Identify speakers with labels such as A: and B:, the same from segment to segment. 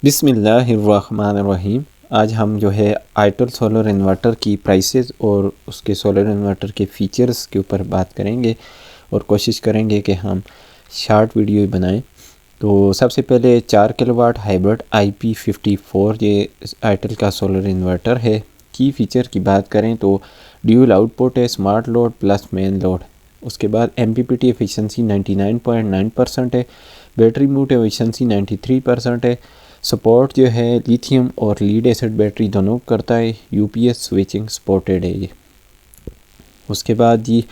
A: बिस्मिल्लाहिर्रहमानिर्रहीम। आज हम जो है आइटल सोलर इन्वर्टर की प्राइसेस और उसके सोलर इन्वर्टर के फ़ीचर्स के ऊपर बात करेंगे और कोशिश करेंगे कि हम शॉर्ट वीडियो बनाएं। तो सबसे पहले 4 किलोवाट हाइब्रिड IP54 ये आइटल का सोलर इन्वर्टर है। की फ़ीचर की बात करें तो ड्यूल आउटपुट है, smart load plus main load. उसके बाद MPPT एफिशिएंसी 99.9% है, बैटरी मूड एफिशिएंसी 93% है। सपोर्ट जो है लिथियम और लीड एसिड बैटरी दोनों करता है। UPS स्विचिंग सपोर्टेड है ये। उसके बाद जी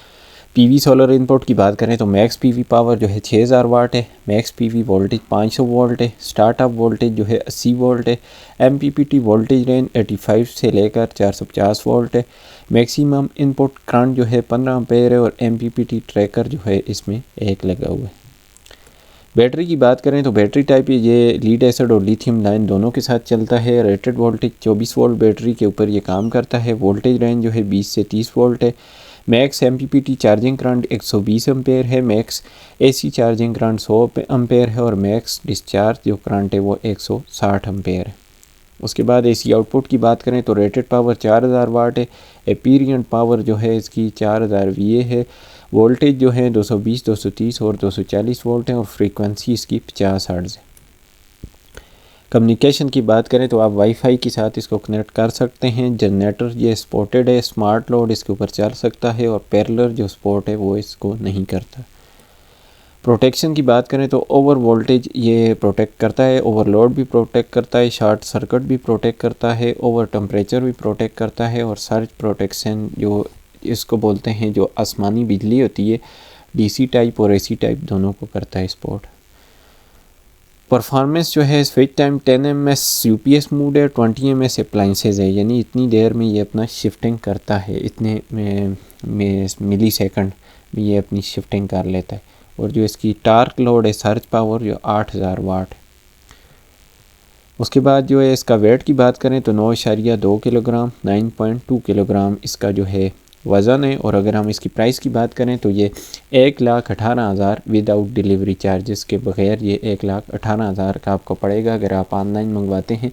A: PV सोलर इनपुट की बात करें तो मैक्स PV पावर जो है 6000 वाट है, मैक्स PV वोल्टेज 500 वोल्ट है, स्टार्टअप वोल्टेज जो है 80 वोल्ट है, MPPT वोल्टेज रेंज 85 से लेकर 450 वोल्ट है, मैक्सिमम इनपुट करंट जो है 15 एम्पेयर है और MPPT ट्रैकर जो है इसमें एक लगा हुआ है। बैटरी की बात करें तो बैटरी टाइप ये लीड एसिड और लिथियम लाइन दोनों के साथ चलता है। रेटेड वोल्टेज 24 वोल्ट बैटरी के ऊपर ये काम करता है। वोल्टेज रेंज जो है 20 से 30 वोल्ट है। Max MPPT charging current 120 ampere है, max AC charging current 100 ampere है और मैक्स डिस्चार्ज जो करंट है वो 160 एम्पेयर है। उसके बाद AC आउटपुट की बात करें तो रेटेड पावर 4000 वाट है, एपीरियंट पावर जो है इसकी 4000 VA है, वोल्टेज जो है 220, 230 और 240 वोल्ट है और फ्रीक्वेंसी इसकी 50 हर्ट्ज़ है। कम्युनिकेशन की बात करें तो आप वाईफाई के साथ इसको कनेक्ट कर सकते हैं। जनरेटर ये सपोर्टेड है, स्मार्ट लोड इसके ऊपर चल सकता है और पैरेलल जो सपोर्ट है वो इसको नहीं करता। प्रोटेक्शन की बात करें तो ओवर वोल्टेज ये प्रोटेक्ट करता है, ओवरलोड भी प्रोटेक्ट करता है, शॉर्ट सर्किट भी प्रोटेक्ट करता है, ओवर टेम्परेचर भी प्रोटेक्ट करता है और सर्ज प्रोटेक्शन जो इसको बोलते हैं, जो आसमानी बिजली होती है DC टाइप और AC टाइप दोनों को करता है सपोर्ट। परफॉर्मेंस जो है switch time 10 ms UPS mode है, 20 ms अप्लाइंसेज है, यानी इतनी देर में ये अपना शिफ्टिंग करता है, इतने में मिली सेकंड में ये अपनी शिफ्टिंग कर लेता है। और जो इसकी टार्क लोड है सर्ज पावर जो 8000 वाट है। उसके बाद जो है इसका वेट की बात करें तो 9.2 किलोग्राम 9.2 किलोग्राम इसका जो है वज़न है। और अगर हम इसकी प्राइस की बात करें तो ये 1,18,000 विदाउट डिलीवरी चार्जेस के बगैर ये 1,18,000 का आपको पड़ेगा अगर आप ऑनलाइन मंगवाते हैं।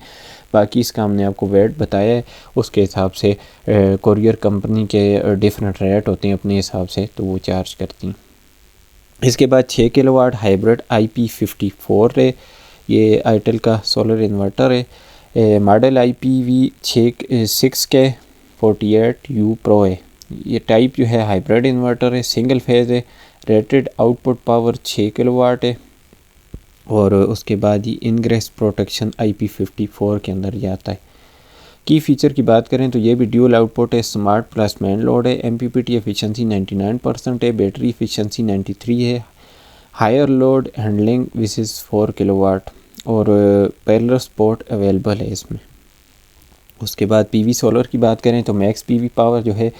A: बाकी इसका हमने आपको वेट बताया है, उसके हिसाब से कोरियर कंपनी के डिफरेंट रेट होते हैं अपने हिसाब से, तो वो चार्ज करती हैं। इसके बाद 6 किलोवाट हाइब्रिड IP54 है, ये आइटल का सोलर इन्वर्टर है। मॉडल IPV6K48U प्रो है। ये टाइप जो है हाइब्रिड इन्वर्टर है, सिंगल फेज़ है, रेटेड आउटपुट पावर 6 किलोवाट है और उसके बाद ही इनग्रेस प्रोटेक्शन IP54 के अंदर ही आता है। की फ़ीचर की बात करें तो ये भी ड्यूल आउटपुट है, स्मार्ट प्लस मेन लोड है, MPPT एफिशिएंसी 99% है, बैटरी एफिशिएंसी 93 है, हायर लोड हैंडलिंग विच 4 किलोवाट और पैरेलल सपोर्ट अवेलेबल है इसमें। उसके बाद PV सोलर की बात करें तो मैक्स PV पावर जो है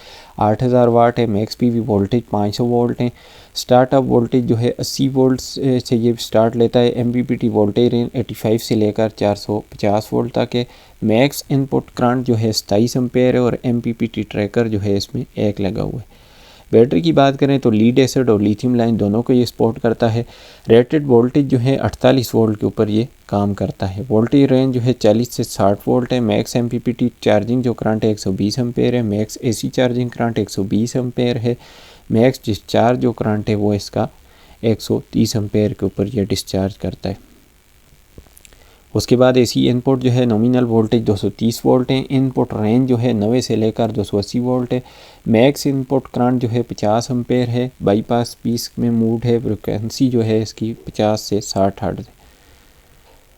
A: 8000 वाट है, मैक्स PV वोल्टेज 500 वोल्ट है, स्टार्टअप वोल्टेज जो है 80 वोल्ट से ये स्टार्ट लेता है, MPPT वोल्टेज रेंज 85 से लेकर 450 वोल्ट तक है, मैक्स इनपुट करंट जो है 27 एम्पेयर है और MPPT ट्रैकर जो है इसमें एक लगा हुआ है। बैटरी की बात करें तो लीड एसिड और लिथियम लाइन दोनों को ये सपोर्ट करता है। रेटेड वोल्टेज जो है 48 वोल्ट के ऊपर ये काम करता है। वोल्टेज रेंज जो है 40 से 60 वोल्ट है। मैक्स MPPT चार्जिंग जो करंट है 120 एम्पेयर है, max AC charging current 120 ampere है, मैक्स डिस्चार्ज जो करंट है वो इसका 130 एम्पेयर के ऊपर ये डिस्चार्ज करता है। उसके बाद AC इनपुट जो है नॉमिनल वोल्टेज 230 वोल्ट है, इनपुट रेंज जो है 90 से लेकर 280 वोल्ट है, मैक्स इनपुट करंट जो है 50 एम्पेयर है, बाईपास पीस में मूड है, फ्रिक्वेंसी जो है इसकी 50 से 60 हर्ट्ज़ है।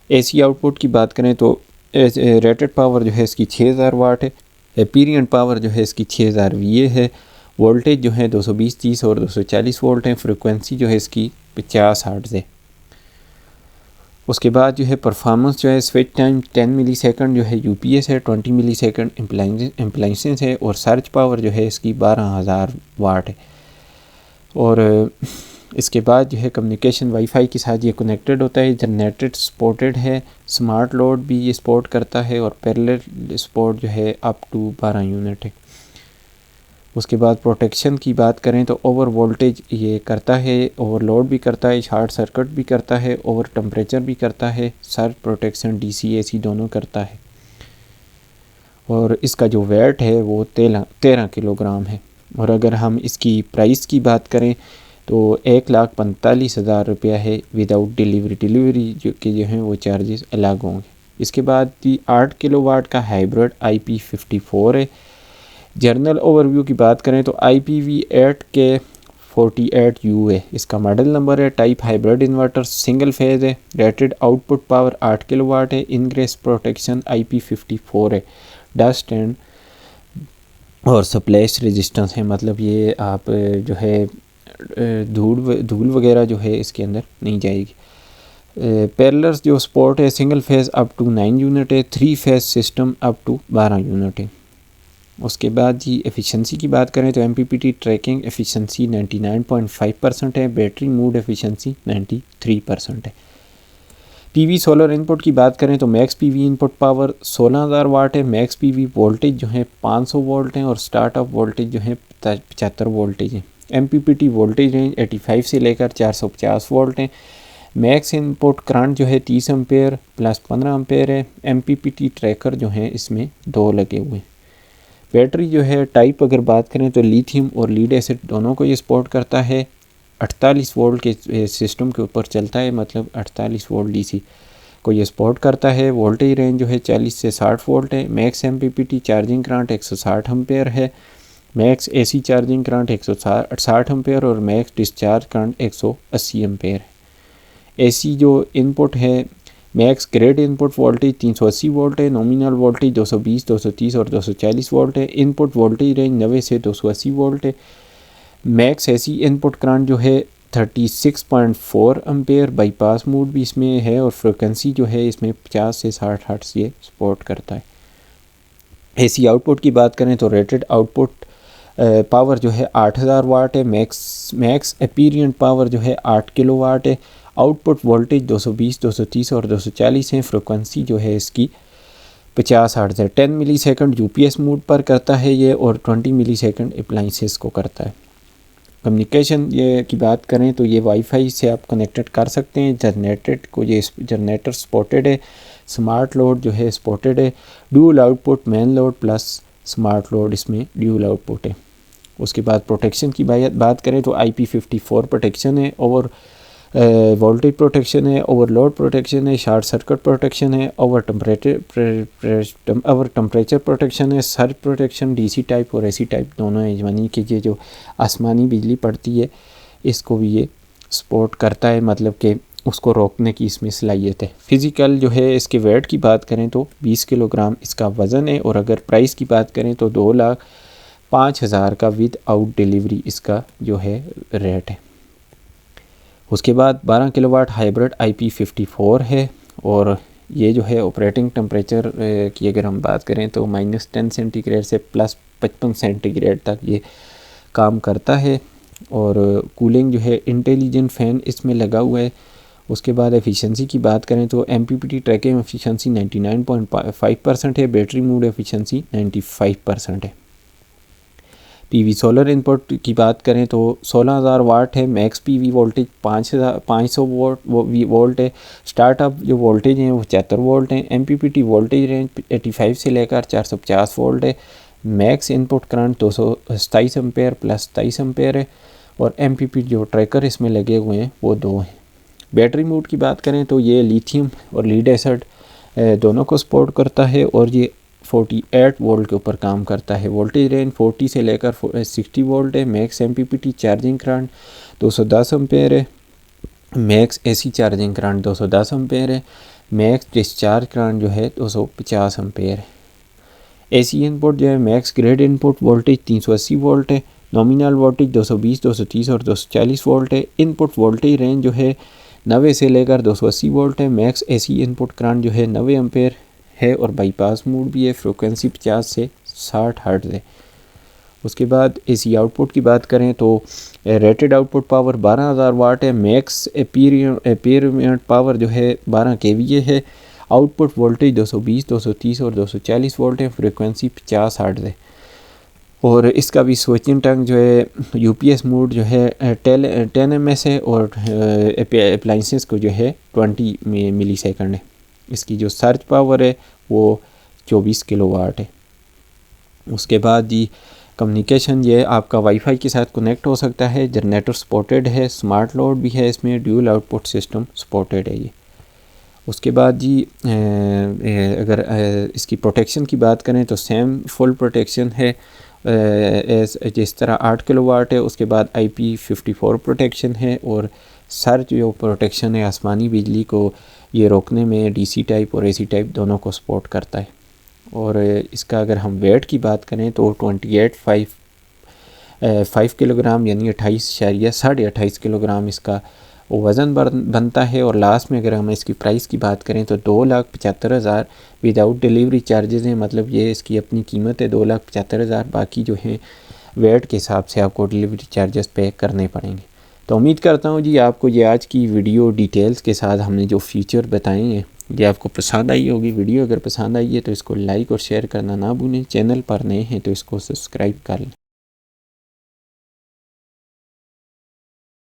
A: AC आउटपुट की बात करें तो रेटेड पावर जो है इसकी 6000 वाट है, एपीरियंट पावर जो है इसकी 6000 VA है, वोल्टेज जो है 220, 30 और 240 वोल्ट है, फ्रिक्वेंसी जो है इसकी 50 हर्ट्ज़ है। उसके बाद जो है परफॉर्मेंस जो है स्विच टाइम 10 मिली सेकंड जो है UPS है, 20 मिली सेकंड इम्प्लाइंसेंस है और सर्च पावर जो है इसकी 12000 वाट है। और इसके बाद जो है कम्युनिकेशन वाईफाई के साथ ये कनेक्टेड होता है, जनरेटेड सपोर्टेड है, स्मार्ट लोड भी ये सपोर्ट करता है और पैरेलल सपोर्ट जो है अप टू 12 यूनिट है। उसके बाद प्रोटेक्शन की बात करें तो ओवर वोल्टेज ये करता है, ओवरलोड भी करता है, शॉर्ट सर्किट भी करता है, ओवर टेम्परेचर भी करता है, सर्ज प्रोटेक्शन DC AC दोनों करता है। और इसका जो वेट है वो 13 किलोग्राम है। और अगर हम इसकी प्राइस की बात करें तो 1,45,000 रुपया है विदाउट डिलीवरी जो हैं वो चार्जेस अलग होंगे। इसके बाद 8 किलोवाट का हाइब्रिड IP54 है। जर्नल ओवरव्यू की बात करें तो IPV8K48U है, इसका मॉडल नंबर है। Type hybrid inverter, single phase है। रेटेड आउटपुट पावर 8 किलोवाट है। इनग्रेस प्रोटेक्शन IP54 है। डस्ट एंड और स्प्लैश रेजिस्टेंस है, मतलब ये आप जो है धूल वगैरह जो है इसके अंदर नहीं जाएगी। पैरेलल्स जो सपोर्ट है, single phase up to 9 unit है, 3 phase system up to 12 unit है। उसके बाद जी एफिशिएंसी की बात करें तो MPPT ट्रैकिंग एफिशिएंसी 99.5% है। बैटरी मूड एफिशिएंसी 93% है। PV सोलर इनपुट की बात करें तो मैक्स PV इनपुट पावर 16,000 वाट है। मैक्स PV वोल्टेज जो है 500 वोल्ट हैं और स्टार्ट ऑफ वोल्टेज जो है 75 वोल्टेज है। MPPT वोल्टेज रेंज 85 से लेकर 450 वोल्ट है। मैक्स इनपुट करंट जो है 30 एम्पेयर प्लस 15 एम्पेयर है। MPPT ट्रैकर जो है इसमें 2 लगे हुए हैं। बैटरी जो है टाइप अगर बात करें तो लिथियम और लीड एसिड दोनों को ये सपोर्ट करता है। 48 वोल्ट के सिस्टम के ऊपर चलता है, मतलब 48 वोल्ट DC को ये सपोर्ट करता है। वोल्टेज रेंज जो है 40 से 60 वोल्ट है। Max MPPT charging current 160 ampere है। Max AC charging current 160 ampere और मैक्स डिस्चार्ज करंट 180 एम्पेयर है। AC जो इनपुट है, max grade input voltage 380 volt है। नॉमिनल वोल्टेज 220, 230 और 240 वोल्ट है। इनपुट वोल्टेज रेंज 90 से 280 वोल्ट है। मैक्स AC इनपुट करंट जो है 36.4 एम्पेयर, बाईपास मोड भी इसमें है और फ्रिक्वेंसी जो है इसमें 50 से 60 हर्ट्ज ये सपोर्ट करता है। AC आउटपुट की बात करें तो रेटेड आउटपुट पावर जो है 8000 वाट है। मैक्स एपीरियंट पावर जो है 8 किलोवाट है। आउटपुट वोल्टेज 220, 230 और 240 हैं। फ्रिक्वेंसी जो है इसकी 50 हर्ट्ज है। 10 मिली सेकेंड UPS मोड पर करता है ये और 20 मिली सेकेंड अप्लाइंसेस को करता है। कम्युनिकेशन ये की बात करें तो ये वाईफाई से आप कनेक्टेड कर सकते हैं। जनरेटर सपोर्टेड है। स्मार्ट लोड जो है सपोर्टेड है। Dual output main load plus smart load इसमें ड्यूल आउटपुट है। उसके बाद प्रोटेक्शन की बात करें तो IP54 प्रोटेक्शन है। ओवर वोल्टेज प्रोटेक्शन है, ओवरलोड प्रोटेक्शन है, शॉर्ट सर्किट प्रोटेक्शन है, ओवर टेम्परेचर प्रोटेक्शन है, सर्ज प्रोटेक्शन DC टाइप और AC टाइप दोनों है। यानी कि ये जो आसमानी बिजली पड़ती है इसको भी ये सपोर्ट करता है, मतलब कि उसको रोकने की इसमें सलाहियत है। फिज़िकल जो है इसके वेट की बात करें तो 20 किलोग्राम इसका वज़न है। और अगर प्राइस की बात करें तो 2,05,000 का विद आउट डिलीवरी इसका जो है रेट है। उसके बाद 12 किलोवाट हाइब्रिड IP54 है और ये जो है ऑपरेटिंग टेम्परेचर की अगर हम बात करें तो -10 सेंटीग्रेड से +55 सेंटीग्रेड तक ये काम करता है। और कूलिंग जो है इंटेलिजेंट फ़ैन इसमें लगा हुआ है। उसके बाद एफिशिएंसी की बात करें तो MPPT ट्रैकिंग एफिशिएंसी 99.5% है। बैटरी मोड एफिशिएंसी 95% है। PV सोलर इनपुट की बात करें तो 16,000 वाट है। मैक्स PV वोल्टेज 500 वोल्ट है। स्टार्टअप जो वोल्टेज हैं वो 74 वोल्ट हैं। MPPT वोल्टेज रेंज 85 से लेकर 450 वोल्ट है। Max input current 227 ampere plus 27 ampere है। और MPPT जो ट्रैकर इसमें लगे हुए हैं वो 2 हैं। बैटरी मोड की बात करें तो ये लिथियम और लीड एसिड दोनों को सपोर्ट करता है और ये 48 वोल्ट के ऊपर काम करता है। वोल्टेज रेंज 40 से लेकर 60 वोल्ट है। Max MPPT charging current 210 ampere है। Max AC charging current 210 ampere है। मैक्स डिस्चार्ज करंट जो है 250 एम्पेयर है। AC इनपुट जो है max grade input voltage 380 volt है। नॉमिनल वोल्टेज 220, 230 और 240 वोल्ट है। इनपुट वोल्टेज रेंज जो है 90 से लेकर 280 वोल्ट है। मैक्स AC इनपुट करंट जो है 90 एम्पेयर है और बाईपास मोड भी है। फ्रिक्वेंसी 50 से 60 हर्ट्ज है। उसके बाद AC आउटपुट की बात करें तो रेटेड आउटपुट पावर 12,000 वाट है। मैक्स एपीरियंट पावर जो है 12 kVA है। आउटपुट वोल्टेज 220, 230 और 240 वोल्ट है। फ्रिक्वेंसी 50 हर्ट्ज है। और इसका भी स्विचिंग टंग जो है UPS मोड जो है 10 ms है और अप्लाइंसेस को जो है 20 मिलीसेकंड है। इसकी जो सर्च पावर है वो 24 किलोवाट है। उसके बाद जी कम्युनिकेशन ये आपका वाईफाई के साथ कनेक्ट हो सकता है, जनरेटर सपोर्टेड है, स्मार्ट लोड भी है, इसमें ड्यूल आउटपुट सिस्टम सपोर्टेड है ये। उसके बाद जी अगर इसकी प्रोटेक्शन की बात करें तो सेम फुल प्रोटेक्शन है जिस तरह 8 किलोवाट है। उसके बाद IP54 प्रोटेक्शन है और सर्च जो प्रोटेक्शन है आसमानी बिजली को ये रोकने में DC टाइप और AC टाइप दोनों को सपोर्ट करता है। और इसका अगर हम वेट की बात करें तो 5 किलोग्राम यानी 28.28 किलोग्राम इसका वज़न बनता है। और लास्ट में अगर हम इसकी प्राइस की बात करें तो 2,75,000 विदाउट डिलीवरी चार्जेस हैं, मतलब ये इसकी अपनी कीमत है 2,75,000, बाकी जो है वेट के हिसाब से आपको डिलीवरी चार्जेस पे करने पड़ेंगे। तो उम्मीद करता हूँ जी आपको ये आज की वीडियो डिटेल्स के साथ हमने जो फीचर बताए हैं ये आपको पसंद आई होगी। वीडियो अगर पसंद आई है तो इसको लाइक और शेयर करना ना भूलें। चैनल पर नए हैं तो इसको सब्सक्राइब कर लें।